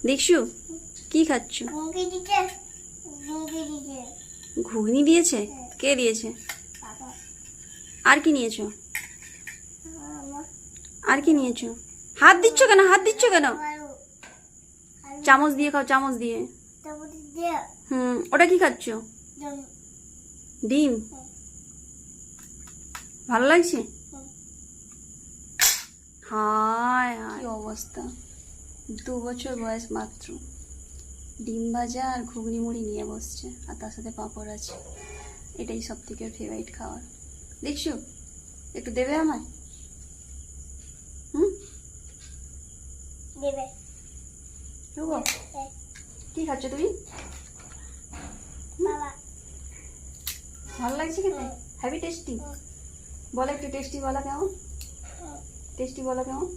দেখছু কি খাচ্ছ? ঘুগনি দিয়েছে? কে দিয়েছে? আর কি নিয়েছো? আর কি নিয়েছো? হাত দিচ্ছ কেন? হাত দিচ্ছ কেন? চামচ দিয়ে খাও, চামচ দিয়ে। ওটা কি খাচ্ছ? ডিম। ভালো লাগছে? হায় হায় কি অবস্থা, 2 বছর বয়স মাত্র, ডিম ভাজা আর ঘুগনি মুড়ি নিয়ে বসছে, আর তার সাথে পাঁপড় আছে। এটাই সব থেকে ফেভারিট খাবার। দেখছো, একটু দেবে আমায়? দেবে। কি খাচ্ছ তুমি? বাবা ভালো লাগছে খেতে? Heavy tasty? বলো একটু টেস্টি বলা কেমন? টেস্টি বলা কেমন?